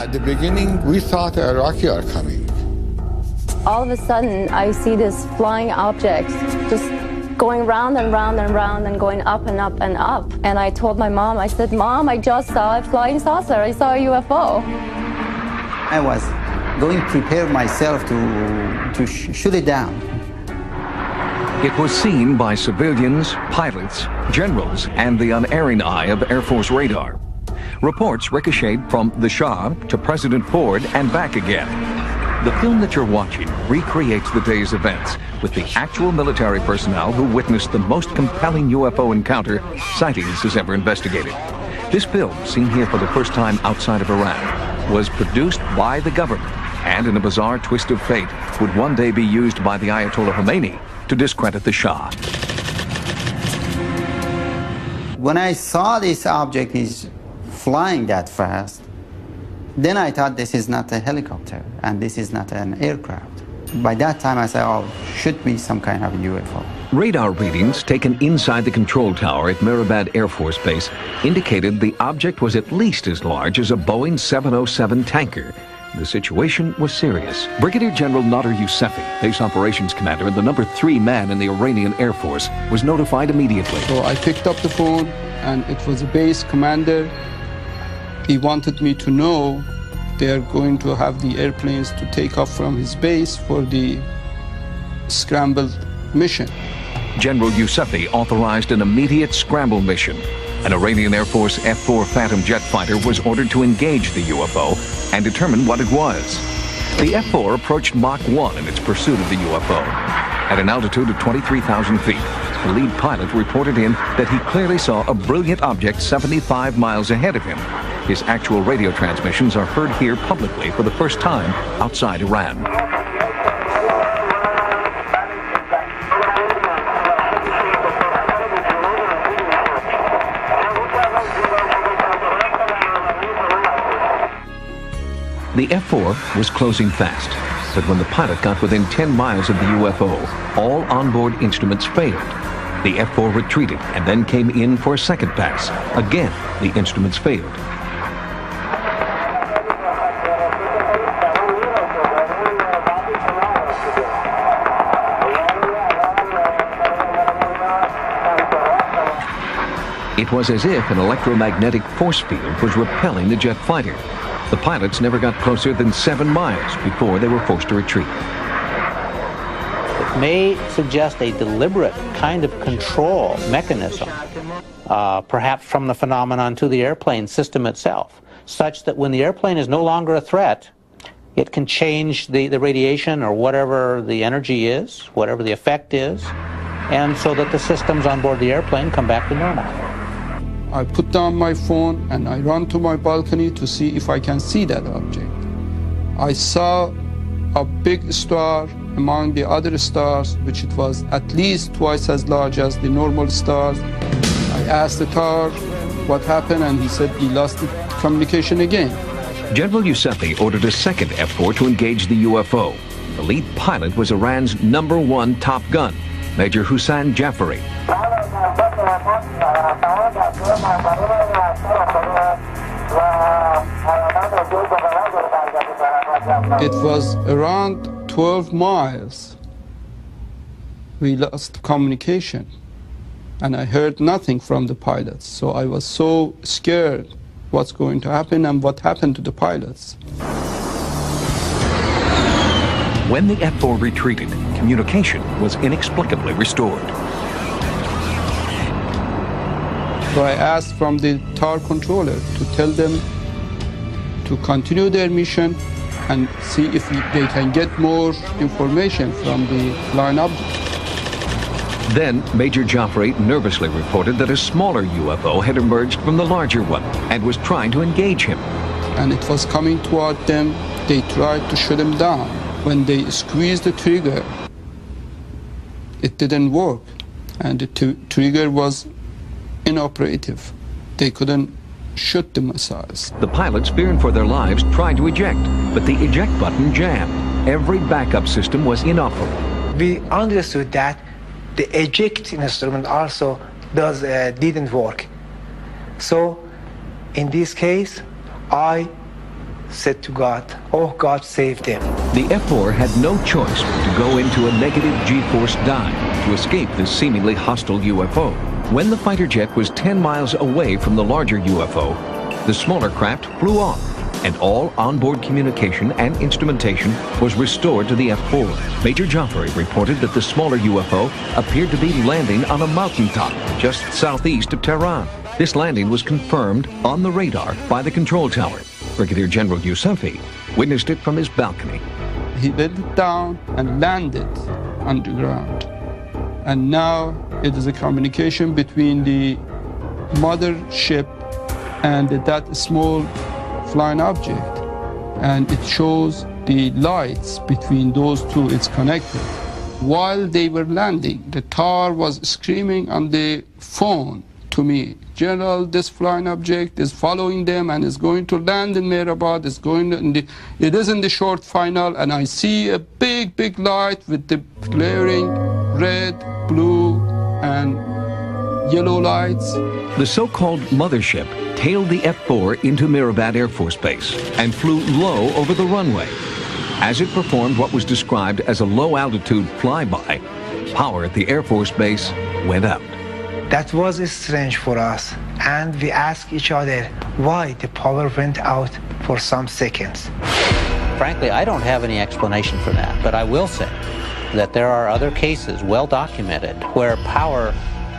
At the beginning, we thought Iraqi are coming. All of a sudden, I see this flying object just going round and round and round and going up and up and up. And I told my mom, I said, Mom, I just saw a flying saucer. I saw a UFO. I was going to prepare myself to shoot it down. It was seen by civilians, pilots, generals, and the unerring eye of Air Force radar. Reports ricocheted from the Shah to President Ford and back again. The film that you're watching recreates the day's events with the actual military personnel who witnessed the most compelling UFO encounter sightings has ever investigated. This film, seen here for the first time outside of Iran, was produced by the government and, in a bizarre twist of fate, would one day be used by the Ayatollah Khomeini to discredit the Shah. When I saw this object is flying that fast, then I thought this is not a helicopter and this is not an aircraft. By that time I said, oh, should be some kind of UFO. Radar readings taken inside the control tower at Mehrabad Air Force Base indicated the object was at least as large as a Boeing 707 tanker. The situation was serious. Brigadier General Nader Yousefi, base operations commander and the number 3 man in the Iranian Air Force, was notified immediately. So I picked up the phone and it was a base commander. He wanted me to know they are going to have the airplanes to take off from his base for the scramble mission. General Yousefi authorized an immediate scramble mission. An Iranian Air Force F-4 Phantom jet fighter was ordered to engage the UFO and determine what it was. The F-4 approached Mach 1 in its pursuit of the UFO. At an altitude of 23,000 feet, the lead pilot reported in that he clearly saw a brilliant object 75 miles ahead of him. His actual radio transmissions are heard here publicly for the first time outside Iran. The F-4 was closing fast, but when the pilot got within 10 miles of the UFO, all onboard instruments failed. The F-4 retreated and then came in for a second pass. Again, the instruments failed. It was as if an electromagnetic force field was repelling the jet fighter. The pilots never got closer than 7 miles before they were forced to retreat. It may suggest a deliberate kind of control mechanism, perhaps from the phenomenon to the airplane system itself, such that when the airplane is no longer a threat, it can change the radiation or whatever the energy is, whatever the effect is, and so that the systems on board the airplane come back to normal. I put down my phone and I ran to my balcony to see if I can see that object. I saw a big star among the other stars, which it was at least twice as large as the normal stars. I asked the tower what happened and he said he lost the communication again. General Yousefi ordered a second F-4 to engage the UFO. The lead pilot was Iran's #1 top gun, Major Parviz Jafari. It was around 12 miles. We lost communication and I heard nothing from the pilots. So I was so scared what's going to happen and what happened to the pilots. When the F-4 retreated, communication was inexplicably restored. So I asked from the tower controller to tell them to continue their mission and see if they can get more information from the flying object. Then Major Jafari nervously reported that a smaller UFO had emerged from the larger one and was trying to engage him. And it was coming toward them. They tried to shoot him down. When they squeezed the trigger, it didn't work, and the trigger was inoperative. They couldn't shoot the missiles. The pilots, fearing for their lives, tried to eject, but the eject button jammed. Every backup system was inoperable. We understood that the eject instrument also didn't work. So, in this case, I said to God, oh, God save them. The F-4 had no choice but to go into a negative G-force dive to escape this seemingly hostile UFO. When the fighter jet was 10 miles away from the larger UFO, the smaller craft flew off, and all onboard communication and instrumentation was restored to the F-4. Major Jafari reported that the smaller UFO appeared to be landing on a mountaintop just southeast of Tehran. This landing was confirmed on the radar by the control tower. Brigadier General Yousafi witnessed it from his balcony. He went down and landed on the ground. And now it is a communication between the mothership and that small flying object. And it shows the lights between those two, it's connected. While they were landing, the tower was screaming on the phone to me, General, this flying object is following them and is going to land in Mehrabad, it is in the short final, and I see a big light with the glaring red, blue, and yellow lights. The so-called Mothership tailed the F-4 into Mehrabad Air Force Base and flew low over the runway. As it performed what was described as a low-altitude flyby, power at the Air Force Base went out. That was strange for us, and we asked each other why the power went out for some seconds. Frankly, I don't have any explanation for that, but I will say that there are other cases, well documented, where power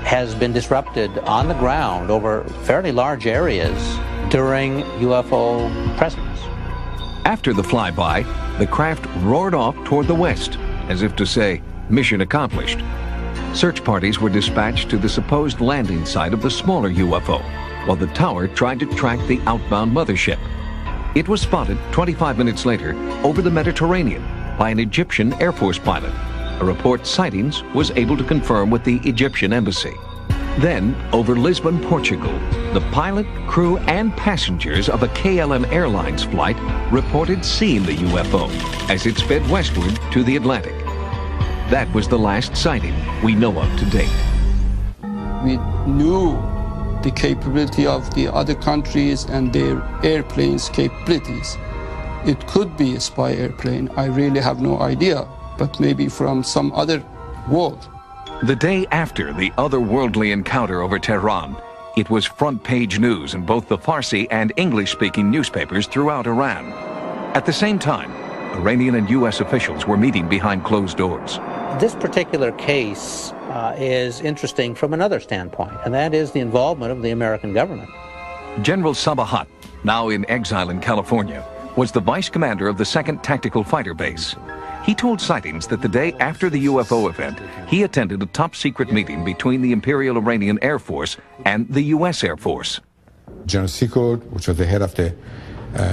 has been disrupted on the ground over fairly large areas during UFO presence. After the flyby, the craft roared off toward the west, as if to say, mission accomplished. Search parties were dispatched to the supposed landing site of the smaller UFO, while the tower tried to track the outbound mothership. It was spotted 25 minutes later over the Mediterranean by an Egyptian Air Force pilot. A report sightings was able to confirm with the Egyptian embassy. Then, over Lisbon, Portugal, the pilot, crew, and passengers of a KLM Airlines flight reported seeing the UFO as it sped westward to the Atlantic. That was the last sighting we know of to date. We knew the capability of the other countries and their airplanes' capabilities. It could be a spy airplane. I really have no idea, but maybe from some other world. The day after the otherworldly encounter over Tehran, it was front-page news in both the Farsi and English-speaking newspapers throughout Iran. At the same time, Iranian and U.S. officials were meeting behind closed doors. This particular case is interesting from another standpoint, and that is the involvement of the American government. General Sabahat, now in exile in California, was the vice commander of the 2nd Tactical Fighter Base. He told sightings that the day after the UFO event, he attended a top-secret meeting between the Imperial Iranian Air Force and the U.S. Air Force. General Secord, which was the head of the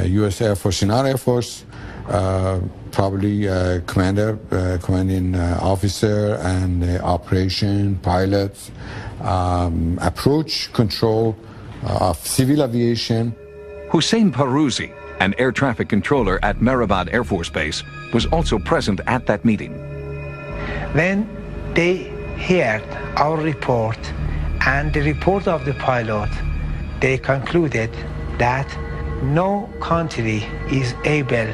U.S. Air Force in our Air Force, probably commanding officer and operation, pilots, approach control of civil aviation. Hussein Parouzi, an air traffic controller at Mehrabad Air Force Base, was also present at that meeting. When they heard our report and the report of the pilot, they concluded that no country is able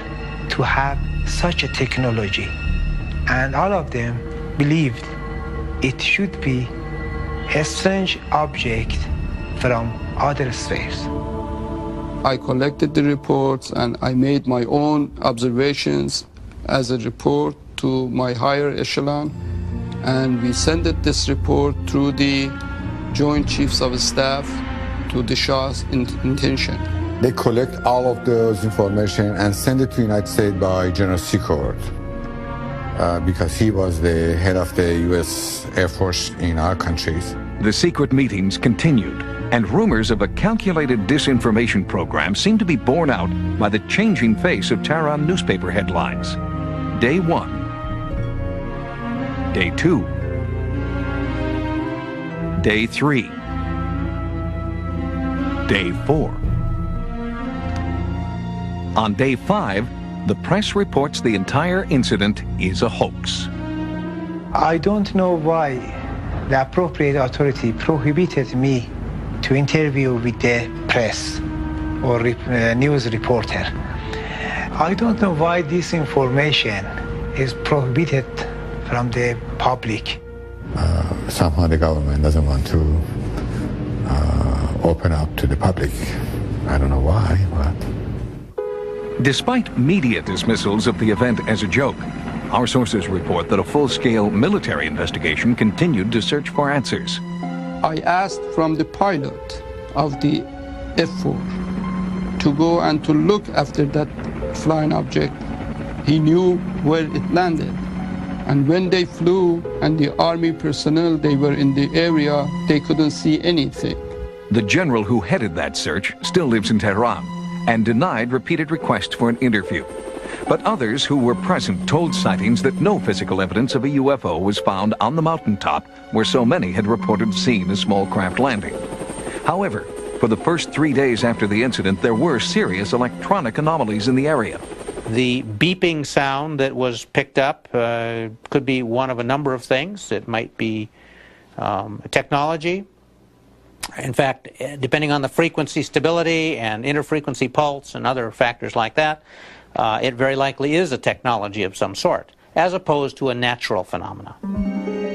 to have such a technology, and all of them believed it should be a strange object from other spheres. I collected the reports and I made my own observations as a report to my higher echelon, and we sent this report through the Joint Chiefs of Staff to the Shah's intention. They collect all of those information and send it to the United States by General Secord, because he was the head of the U.S. Air Force in our countries. The secret meetings continued, and rumors of a calculated disinformation program seemed to be borne out by the changing face of Tehran newspaper headlines. Day 1. Day 2. Day 3. Day 4. On day 5, the press reports the entire incident is a hoax. I don't know why the appropriate authority prohibited me to interview with the press or news reporter. I don't know why this information is prohibited from the public. Somehow the government doesn't want to open up to the public. I don't know why, but... Despite media dismissals of the event as a joke, our sources report that a full-scale military investigation continued to search for answers. I asked from the pilot of the F-4 to go and to look after that flying object. He knew where it landed. And when they flew and the army personnel, they were in the area, they couldn't see anything. The general who headed that search still lives in Tehran and denied repeated requests for an interview. But others who were present told sightings that no physical evidence of a UFO was found on the mountaintop where so many had reported seeing a small craft landing. However, for the first 3 days after the incident, there were serious electronic anomalies in the area. The beeping sound that was picked up could be one of a number of things. It might be technology. In fact, depending on the frequency stability and interfrequency pulse and other factors like that, it very likely is a technology of some sort, as opposed to a natural phenomena.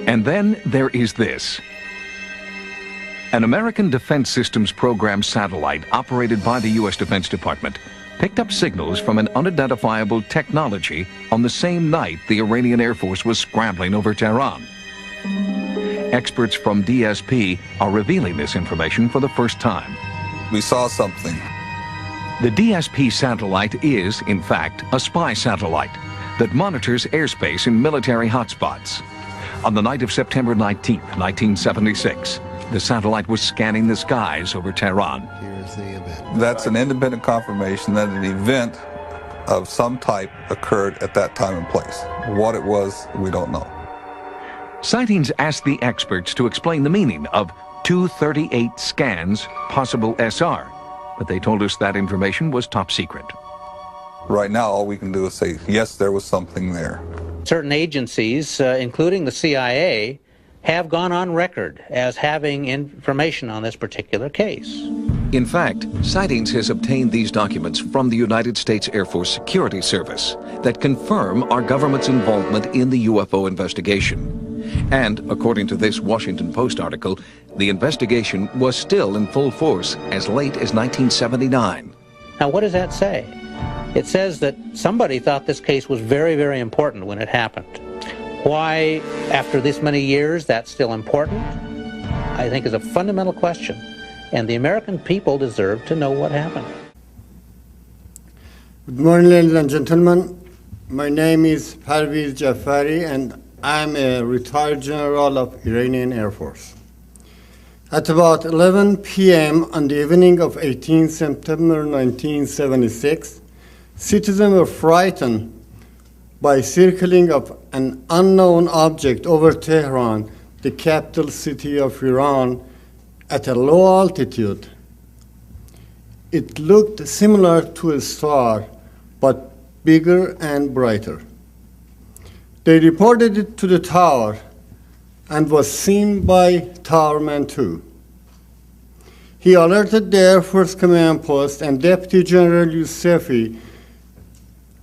And then there is this. An American Defense Systems Program satellite operated by the U.S. Defense Department picked up signals from an unidentifiable technology on the same night the Iranian Air Force was scrambling over Tehran. Experts from DSP are revealing this information for the first time. We saw something. The DSP satellite is, in fact, a spy satellite that monitors airspace in military hotspots. On the night of September 19, 1976, the satellite was scanning the skies over Tehran. That's an independent confirmation that an event of some type occurred at that time and place. What it was, we don't know. Sightings asked the experts to explain the meaning of 238 scans, possible SR, but they told us that information was top secret. Right now, all we can do is say, yes, there was something there. Certain agencies, including the CIA, have gone on record as having information on this particular case. In fact, Sightings has obtained these documents from the United States Air Force Security Service that confirm our government's involvement in the UFO investigation. And, according to this Washington Post article, the investigation was still in full force as late as 1979. Now, what does that say? It says that somebody thought this case was very, very important when it happened. Why, after this many years, that's still important, I think is a fundamental question. And the American people deserve to know what happened. Good morning, ladies and gentlemen. My name is Parviz Jafari, and I'm a retired general of Iranian Air Force. At about 11 p.m. on the evening of 18 September 1976, citizens were frightened by circling of an unknown object over Tehran, the capital city of Iran, at a low altitude. It looked similar to a star, but bigger and brighter. They reported it to the tower and was seen by Towerman 2. He alerted the Air Force Command Post, and Deputy General Yousefi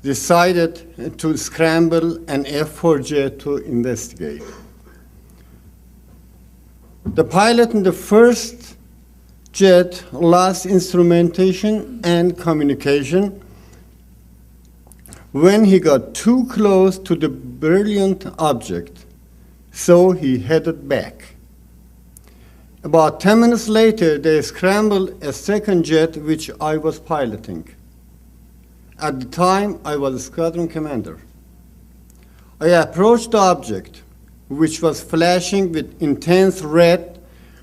decided to scramble an F-4 jet to investigate. The pilot in the first jet lost instrumentation and communication when he got too close to the brilliant object, so he headed back. About 10 minutes later, they scrambled a second jet which I was piloting. At the time, I was a squadron commander. I approached the object, which was flashing with intense red,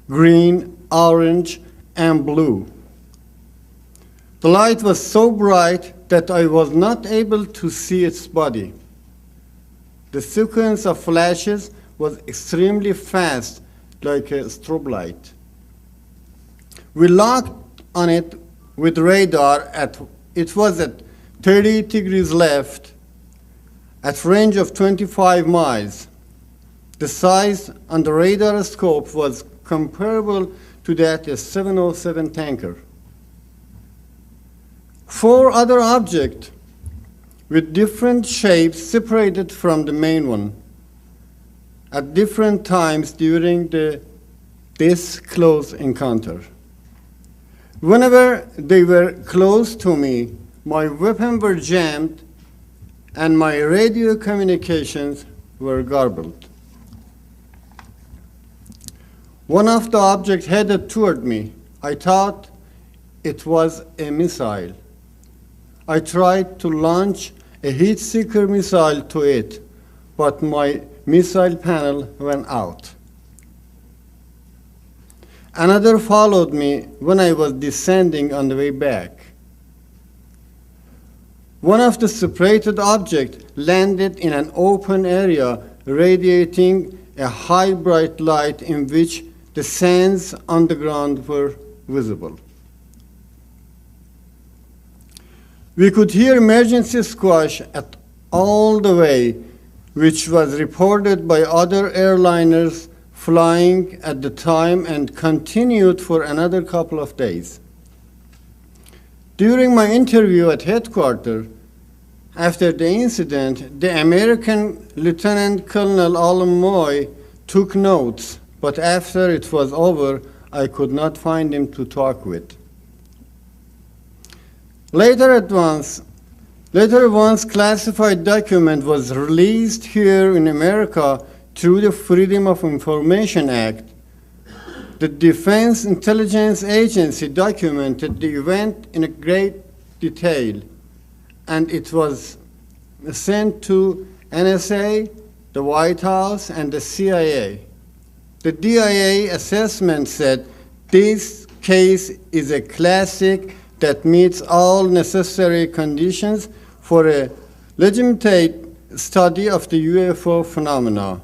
green, orange, and blue. The light was so bright that I was not able to see its body. The sequence of flashes was extremely fast, like a strobe light. We locked on it with radar it was at 30 degrees left, at range of 25 miles. The size on the radar scope was comparable to that of a 707 tanker. 4 other objects with different shapes separated from the main one at different times during this close encounter. Whenever they were close to me, my weapons were jammed and my radio communications were garbled. One of the objects headed toward me. I thought it was a missile. I tried to launch a heat-seeker missile to it, but my missile panel went out. Another followed me when I was descending on the way back. One of the separated objects landed in an open area radiating a high bright light in which the sands on the ground were visible. We could hear emergency squash at all the way, which was reported by other airliners flying at the time and continued for another couple of days. During my interview at headquarters, after the incident, the American Lieutenant Colonel Alan Moy took notes, but after it was over, I could not find him to talk with. Later, once classified document was released here in America through the Freedom of Information Act. The Defense Intelligence Agency documented the event in a great detail, and it was sent to NSA, the White House, and the CIA. The DIA assessment said this case is a classic that meets all necessary conditions for a legitimate study of the UFO phenomena.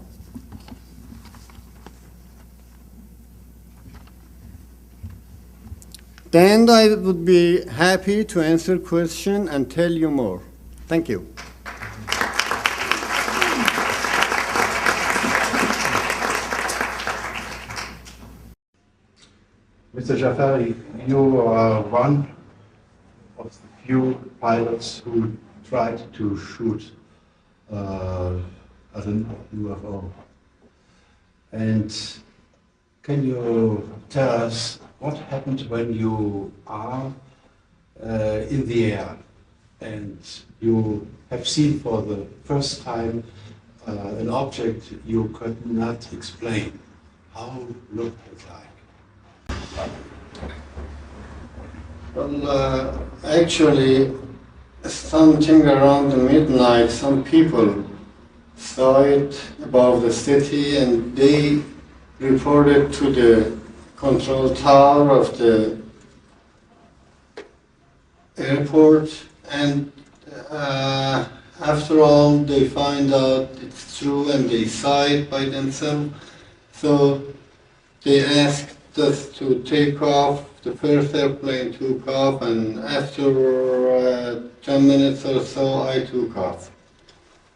Then I would be happy to answer questions and tell you more. Thank you. Mr. Jafari, you are one of the few pilots who tried to shoot at an UFO. And can you tell us what happened when you are in the air and you have seen for the first time an object you could not explain? How looked it like? Well, actually, something around the midnight, some people saw it above the city and they reported to the control tower of the airport, and after all they find out it's true and they saw it by themselves. So they asked us to take off. The first airplane took off, and after 10 minutes or so I took off.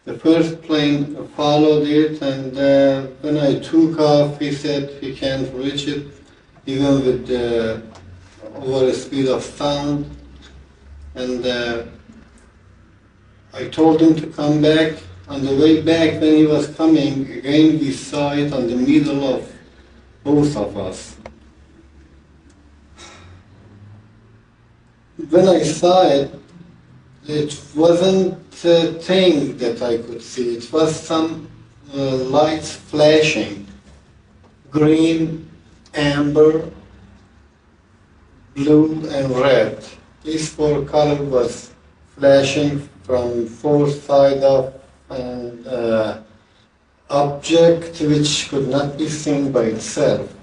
The first plane followed it, and when I took off he said he can't reach it even with the over speed of sound, and I told him to come back. On the way back, when he was coming, again we saw it on the middle of both of us. When I saw it, it wasn't a thing that I could see. It was some lights flashing, green, amber, blue, and red. These four colors was flashing from four sides of an object which could not be seen by itself.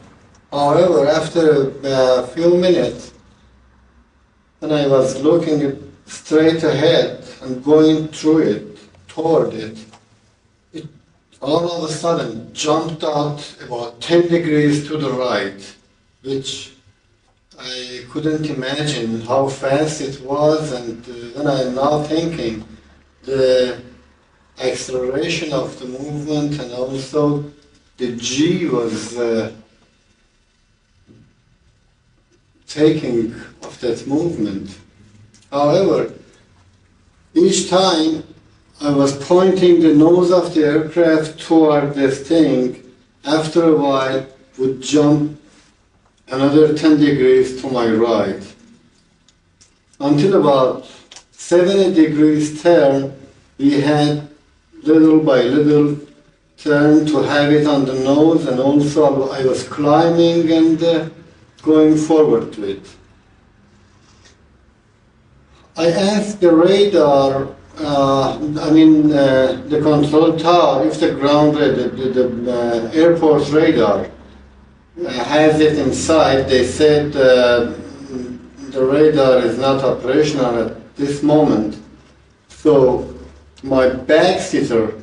However, after a few minutes, when I was looking straight ahead and going through it, toward it, it all of a sudden jumped out about 10 degrees to the right, which I couldn't imagine how fast it was. And when I'm now thinking, the acceleration of the movement and also the G was taking of that movement. However, each time I was pointing the nose of the aircraft toward this thing, after a while would jump another 10 degrees to my right. Until about 70 degrees turn, we had little by little turn to have it on the nose, and also I was climbing and going forward to it. I asked the radar, the control tower, if the ground, the airport radar has it inside. They said the radar is not operational at this moment. So my back-sitter,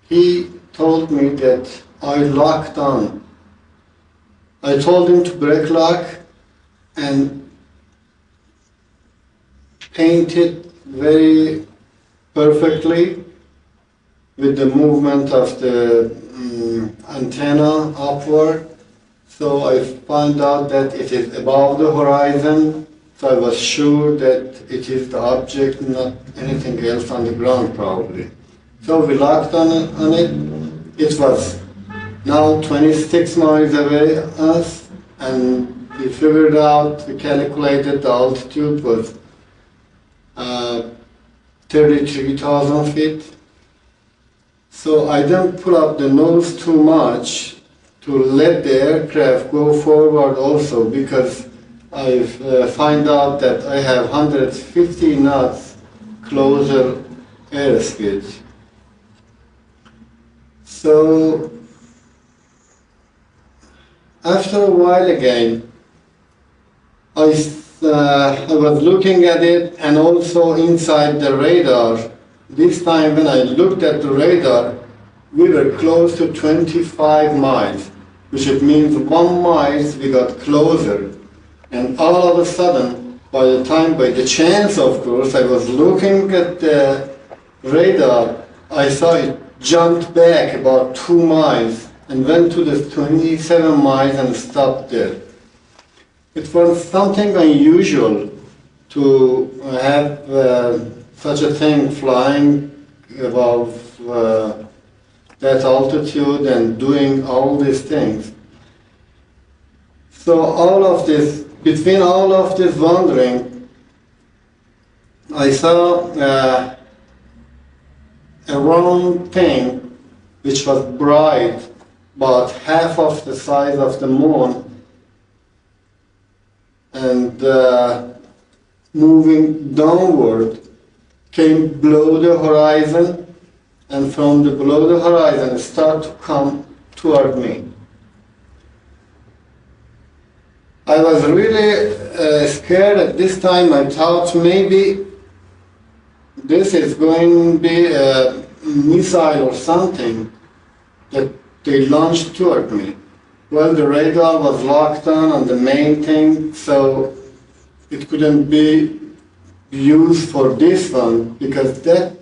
he told me that I locked on. I told him to brake lock and paint it very perfectly with the movement of the antenna upward. So I found out that it is above the horizon, so I was sure that it is the object, not anything else on the ground probably. So we locked on it. It was now 26 miles away us, and we figured out, we calculated the altitude was 33,000 feet. So I didn't pull up the nose too much to let the aircraft go forward also, because I find out that I have 150 knots closer airspeed. So after a while again, I was looking at it, and also inside the radar. This time when I looked at the radar, we were close to 25 miles, which it means 1 mile we got closer. And all of a sudden, by the chance of course, I was looking at the radar, I saw it jumped back about 2 miles and went to the 27 miles and stopped there. It was something unusual to have such a thing flying above that altitude and doing all these things. So between all of this wandering, I saw a round thing which was bright, about half of the size of the moon, and moving downward, came below the horizon, and from below the horizon it started to come toward me. I was really scared at this time. I thought maybe this is going to be a missile or something that they launched toward me. Well, the radar was locked on the main thing, so it couldn't be used for this one, because that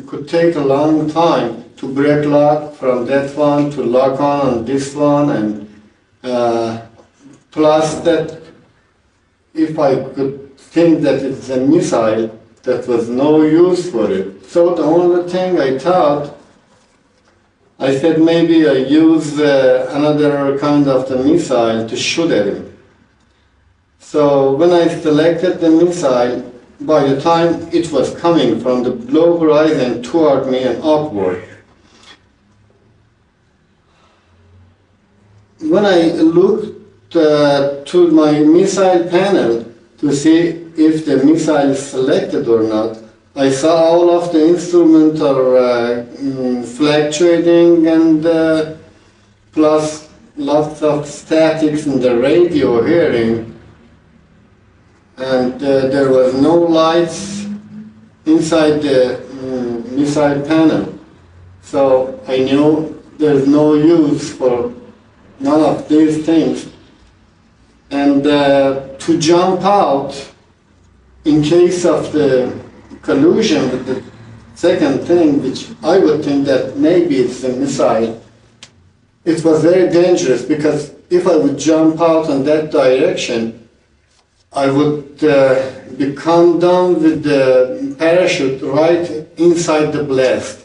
could take a long time to brake lock from that one to lock on this one, and plus that if I could think that it's a missile, that was no use for it. So the only thing I thought, I said maybe I use another kind of the missile to shoot at him. So when I selected the missile, by the time it was coming from the below horizon toward me and upward, when I looked to my missile panel to see if the missile is selected or not, I saw all of the instruments are fluctuating, and plus lots of statics in the radio hearing, and there was no lights inside the missile panel. So I knew there's no use for none of these things. And to jump out in case of the collision with the second thing, which I would think that maybe it's a missile, it was very dangerous, because if I would jump out in that direction, I would we come down with the parachute right inside the blast.